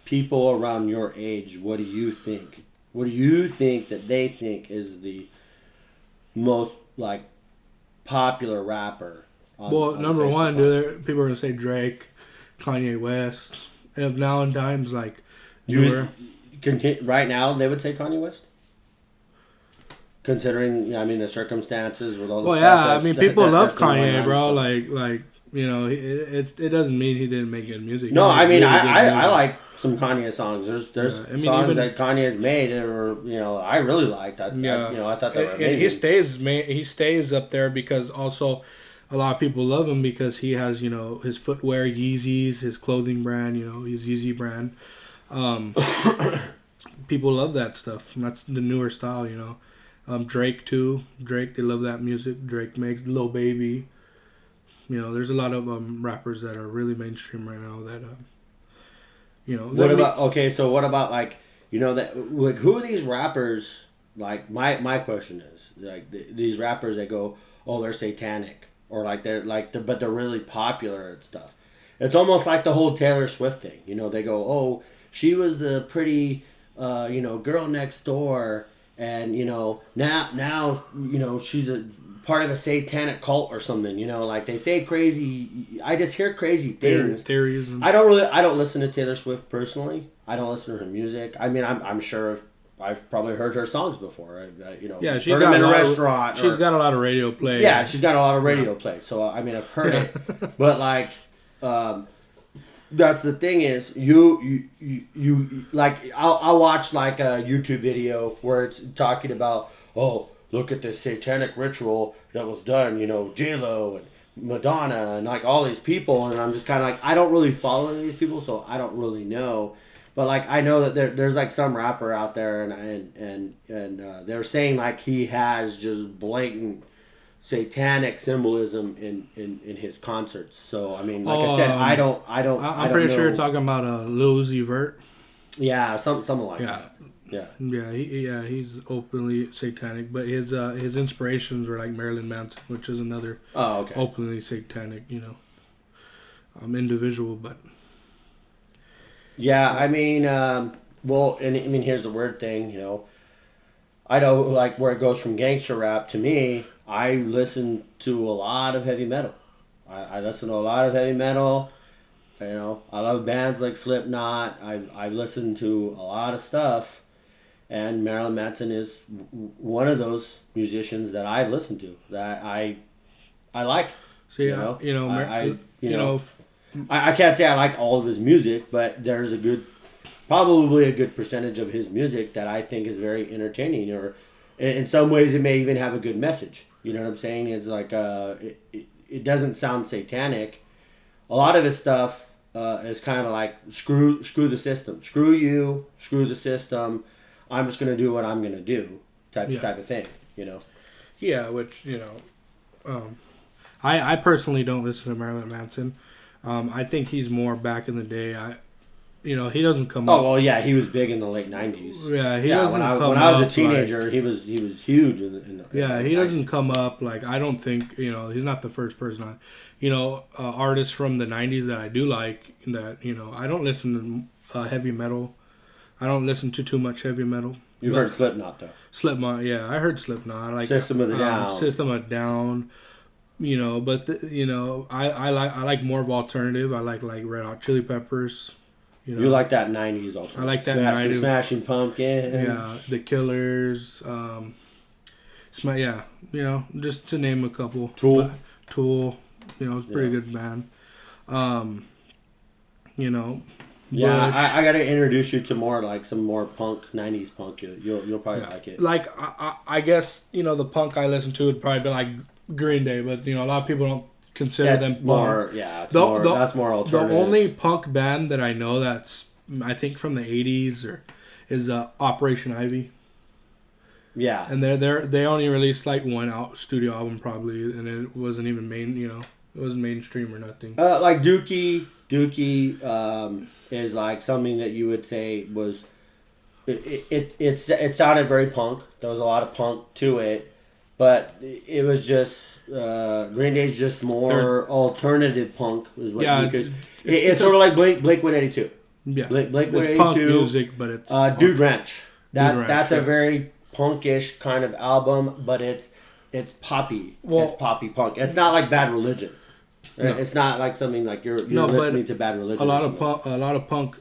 people around your age, what do you think? What do you think that they think is the most like popular rapper? Well, On the number face of one, the planet? people are gonna say Drake, Kanye West. If now in times like You newer, right now they would say Kanye West, considering I mean the circumstances with all the well, stuff yeah, I mean people that's love been going Kanye, on. bro. So. Like it doesn't mean he didn't make good music. He No, I made mean really good I music. like some Kanye songs. There's Yeah, I mean songs even that Kanye has made that were I really liked. yeah, I thought they were and amazing. he stays up there because also a lot of people love him because he has his footwear, Yeezys, his clothing brand, his Yeezy brand. Um, People love that stuff. And that's the newer style. Drake too. Drake, they love that music. Drake makes Lil Baby. There's a lot of rappers that are really mainstream right now that What about okay? So what about like that like who are these rappers? Like my question is like these rappers that go they're satanic or like but they're really popular and stuff. It's almost like the whole Taylor Swift thing. They go she was the pretty girl next door and now she's a part of a satanic cult or something. Like they say crazy. I just hear crazy things. theories. I don't listen to Taylor Swift personally. I don't listen to her music. I mean, I'm sure I've probably heard her songs before. Yeah, she's heard got them in a a lot restaurant. she's got a lot of radio play. Yeah, she's got a lot of radio play. So I mean, I've heard it, but like, that's the thing is you like I'll watch like a YouTube video where it's talking about look at this satanic ritual that was done, J-Lo and Madonna and like all these people, and I'm just kind of like I don't really follow any of these people, so I don't really know. But like I know that there's like some rapper out there, and they're saying like he has just blatant satanic symbolism in his concerts. So I mean, like I said, I'm pretty sure you're talking about Lil Uzi Vert. Yeah, something like Yeah. that. Yeah. He's openly satanic, but his inspirations were like Marilyn Manson, which is another openly satanic, individual. But yeah, I mean, well, and I mean, here's the weird thing, I know like where it goes from gangster rap to me. I listen to a lot of heavy metal. I listen to a lot of heavy metal. I love bands like Slipknot. I've listened to a lot of stuff. And Marilyn Manson is one of those musicians that I've listened to that I like. see, I can't say I like all of his music, but there's probably a good percentage of his music that I think is very entertaining, or in some ways it may even have a good message. You know what I'm saying? It's like it doesn't sound satanic. A lot of his stuff is kind of like screw the system, screw you, screw the system. I'm just gonna do what I'm gonna do, type of thing. Yeah, which I personally don't listen to Marilyn Manson. I think he's more back in the day. He doesn't come up. Oh well, yeah, he was big in the late '90s. Yeah, he doesn't come up. When I was a teenager, like, he was huge in the he doesn't come up like I don't think he's not the first person. Artists from the '90s that I do like. That I don't listen to heavy metal. I don't listen to too much heavy metal. You've heard Slipknot though. Slipknot, yeah, I heard Slipknot. I like System of a Down. System of a Down. But I like more of alternative. I like Red Hot Chili Peppers. You like that '90s alternative. I like that '90s. Smashing Pumpkins. Yeah, The Killers. Just to name a couple. Tool. It's a pretty good band. Yeah, I got to introduce you to more like some more punk '90s punk. You'll probably like it. Like I guess the punk I listen to would probably be like Green Day, but a lot of people don't consider them punk. More. Yeah, that's more alternative. The only punk band that I know that's I think from the '80s is Operation Ivy. Yeah, and they only released like one studio album probably, and it wasn't even it wasn't mainstream or nothing. Like Dookie is like something that you would say was it sounded very punk. There was a lot of punk to it, but it was just Green Day's just more alternative punk is what you could. It's sort of like Blink 182. Yeah, Blink-182. It's punk music, but it's Dude Ranch. That's yes. a very punkish kind of album, but it's poppy. It's poppy punk. It's not like Bad Religion. No. It's not like something like you're listening to Bad Religion. A lot of punk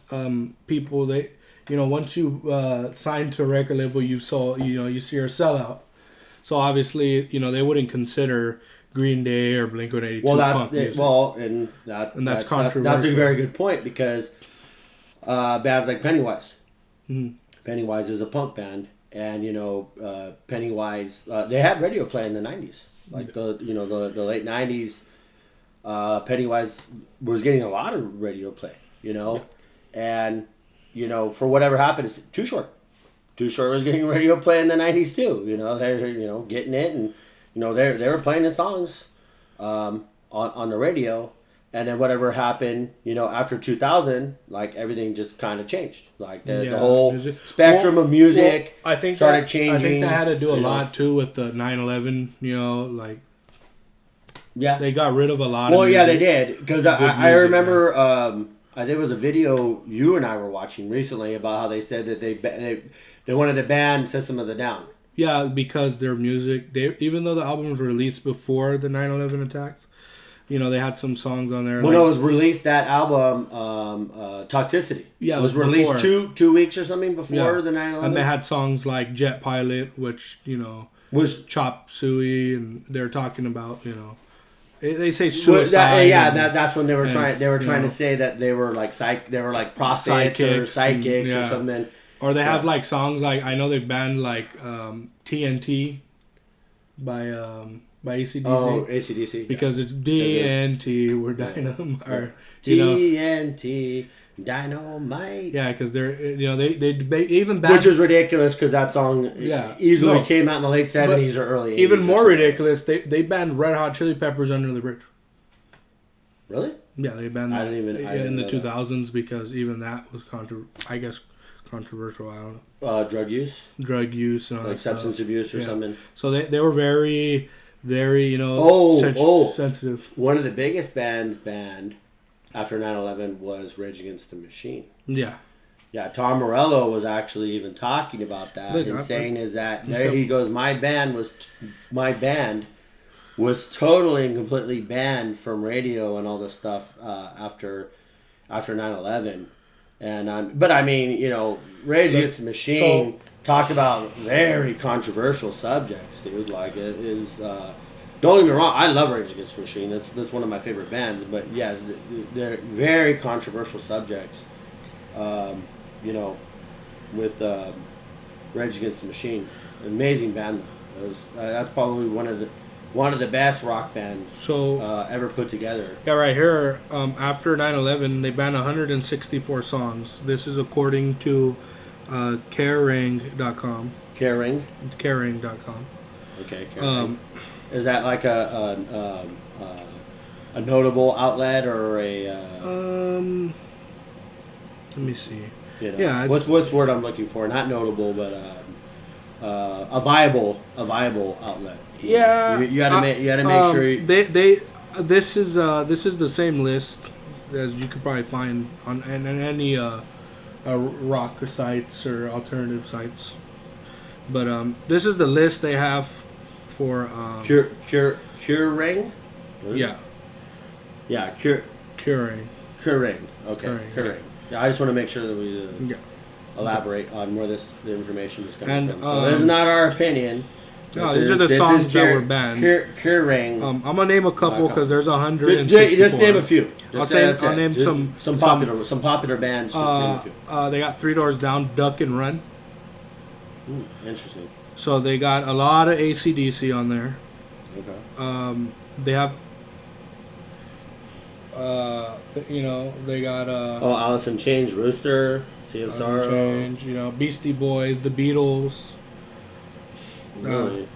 people, they once you sign to a record label, you see a sellout. So obviously they wouldn't consider Green Day or Blink-182 punk music. And that's controversial. That's a very good point because bands like Pennywise. Mm-hmm. Pennywise is a punk band, and Pennywise they had radio play in the 90s, like the late 90s. Pennywise was getting a lot of radio play, and for whatever happened, it's Too Short. Too Short was getting radio play in the 90s too. They're getting it, and they were playing the songs on the radio. And then whatever happened, after 2000, like everything just kind of changed. Like the whole spectrum of music started changing. I think that had to do a lot too with the 9/11. They got rid of a lot. Well, yeah, they did because I remember. I think it was a video you and I were watching recently about how they said that they wanted to ban System of a Down. Yeah, because their music, even though the album was released before the 9/11 attacks. They had some songs on there. Well, no, it was released, that album, Toxicity. Yeah, it was released two weeks or something before the 9/11. And they had songs like Jet Pilot, which, was Chop Suey, and they're talking about, they say suicide. That's when they were trying to say that they were like prophets or psychics or something. Or they have like songs like, I know they banned like TNT by AC/DC. Oh, AC/DC. Because it's DNT, we're dynamite. TNT, dynamite. Yeah, because they're, they even banned... Which is ridiculous because that song easily came out in the late 70s or early 80s. Even more ridiculous, they banned Red Hot Chili Peppers Under the Bridge. Really? Yeah, they banned that in the 2000s because even that was controversial. I don't know. Drug use? Drug use. And all like substance abuse or something. So they were very... very, sensitive. One of the biggest bands banned after 9/11 was Rage Against the Machine. Yeah. Yeah, Tom Morello was actually even talking about that saying he goes, my band was totally and completely banned from radio and all this stuff after 9/11. And but I mean, Rage Against the Machine talked about very controversial subjects, dude. Like it is. Don't get me wrong, I love Rage Against the Machine. That's one of my favorite bands. But yes, they're very controversial subjects. With Rage Against the Machine, amazing band. That's probably one of the best rock bands ever put together. Yeah, right here. After 9/11, they banned 164 songs. This is according to Kerrang.com. Kerrang.com. Okay. Kerrang. Is that like a notable outlet or a? Let me see. What's the word I'm looking for? Not notable, but a viable outlet. Yeah, you gotta make sure. This is the same list as you could probably find on any rock sites or alternative sites, but this is the list they have for Kerrang. Yeah, Kerrang. Okay, Kerrang. Yeah, I just want to make sure that we elaborate on where the information is coming from. So this is not our opinion. No, these are the songs that were banned. Kerrang. I'm gonna name a couple because there's 164. Just name a few. I'll name some popular bands. Just name a few. They got 3 Doors Down, Duck and Run. Interesting. So they got a lot of AC/DC on there. Okay. They have. They got. Alice in Chains, Rooster, Sea of Sorrow. Change, Beastie Boys, The Beatles. Really?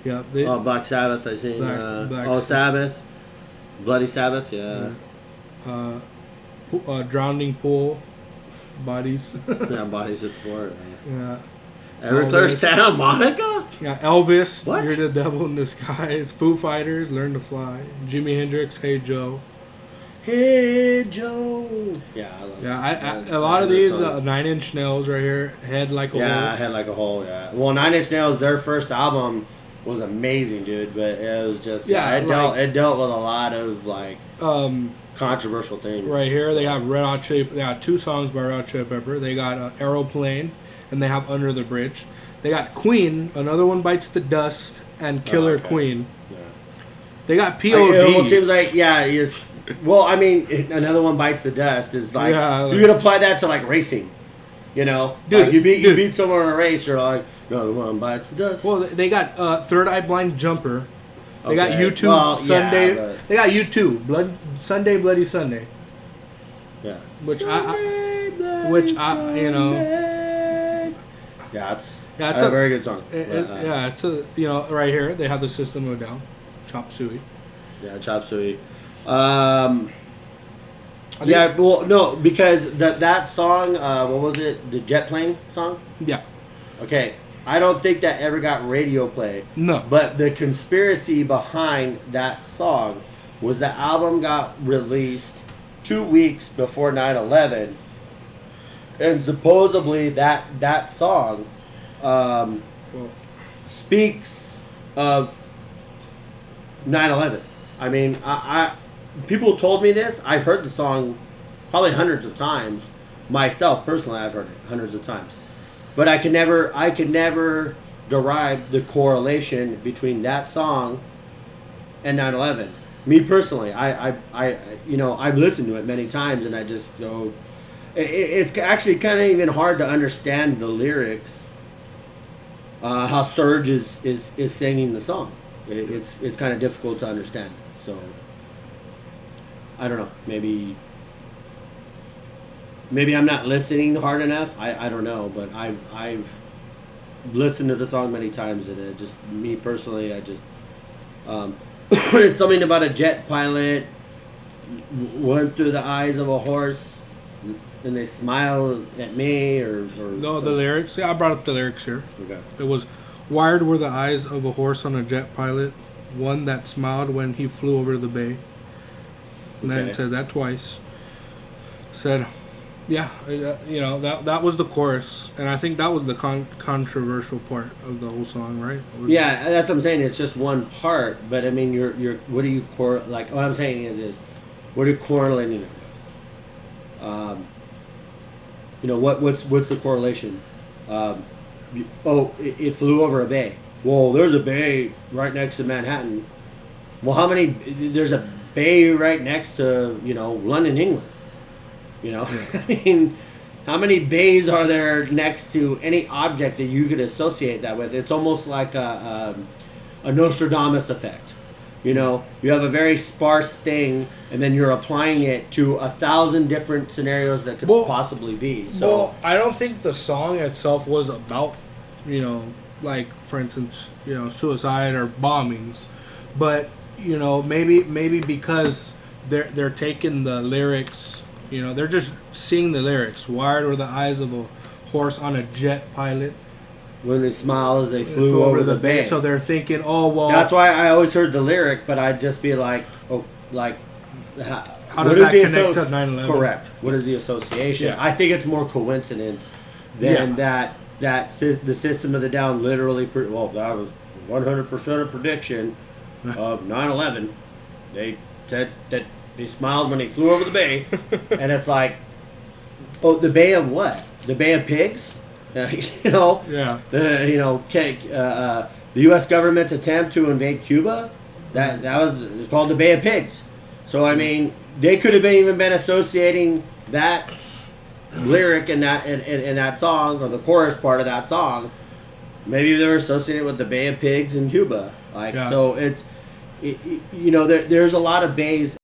Yeah. Black Sabbath, I think. Sabbath. Bloody Sabbath, yeah. Drowning Pool, Bodies. Yeah, Bodies at the Fort. Yeah. Everclear, Santa Monica? Yeah, Elvis. What? You're the Devil in Disguise. Foo Fighters, Learn to Fly. Jimi Hendrix, Hey Joe. Hey Joe. Yeah, I love it. A lot of these 9 Inch Nails right here, Head Like a Hole. Yeah, Head Like a Hole. Yeah. Well, 9 Inch Nails, their first album was amazing, dude. But it was just it dealt with a lot of like controversial things. Right here, they have Red Hot Chili. They got 2 songs by Red Hot Chili Pepper. They got Aeroplane, and they have Under the Bridge. They got Queen. Another one, Bites the Dust, and Killer Queen. Yeah. They got POD. It almost seems like well, I mean, Another One Bites the Dust is like you can apply that to like racing. You know, dude, like you beat someone in a race, you're like, Another One Bites the Dust. Well, they got Third Eye Blind Jumper. They got YouTube Sunday. They got YouTube Sunday Bloody Sunday. Yeah. Which I you know. Yeah, it's a very good song. It's a right here they have the System of a Down, Chop Suey. Yeah, Chop Suey. Yeah, well, no, because that song, what was it? The Jet Plane song? Yeah. Okay, I don't think that ever got radio play. No. But the conspiracy behind that song was the album got released 2 weeks before 9/11, and supposedly that song speaks of 9/11. I mean, I people told me this. I've heard the song probably hundreds of times. Myself, personally, I've heard it hundreds of times. But I could never derive the correlation between that song and 9/11. Me personally, I've listened to it many times, and I just go. It's actually kind of even hard to understand the lyrics. How Surge is singing the song. It's kind of difficult to understand. So I don't know. Maybe I'm not listening hard enough. I don't know, but I've listened to the song many times, and it just, me personally, I just it's something about a jet pilot went through the eyes of a horse, and they smile at me, or no, something. The lyrics. Yeah, I brought up the lyrics here. Okay. It was, wired were the eyes of a horse on a jet pilot, one that smiled when he flew over the bay. And then it said that twice. Said, yeah, that was the chorus, and I think that was the controversial part of the whole song, right? Yeah, that's what I'm saying. It's just one part, but I mean, you're what do you like? What I'm saying is what are you correlating it with? What's the correlation? It flew over a bay. Well, there's a bay right next to Manhattan. Well, there's a bay right next to London, England. I mean, how many bays are there next to any object that you could associate that with? It's almost like a Nostradamus effect. You have a very sparse thing, and then you're applying it to 1,000 different scenarios that could possibly be. So, I don't think the song itself was about, like, for instance, suicide or bombings, but maybe because they're taking the lyrics. They're just seeing the lyrics. Wired were the eyes of a horse on a jet pilot. When they smiles, they flew over the bay. So they're thinking, oh, well. That's why I always heard the lyric, but I'd just be like, how does that connect to 9/11? Correct. What is the association? Yeah. I think it's more coincidence than that the System of the Down literally, that was 100% a prediction of 9/11. They said that they smiled when they flew over the bay, and it's like, the bay of what? The Bay of Pigs? Yeah. The U.S. government's attempt to invade Cuba, it's called the Bay of Pigs. So I mean, they could have even been associating that lyric in that song, or the chorus part of that song. Maybe they were associated with the Bay of Pigs in Cuba. So there's a lot of bays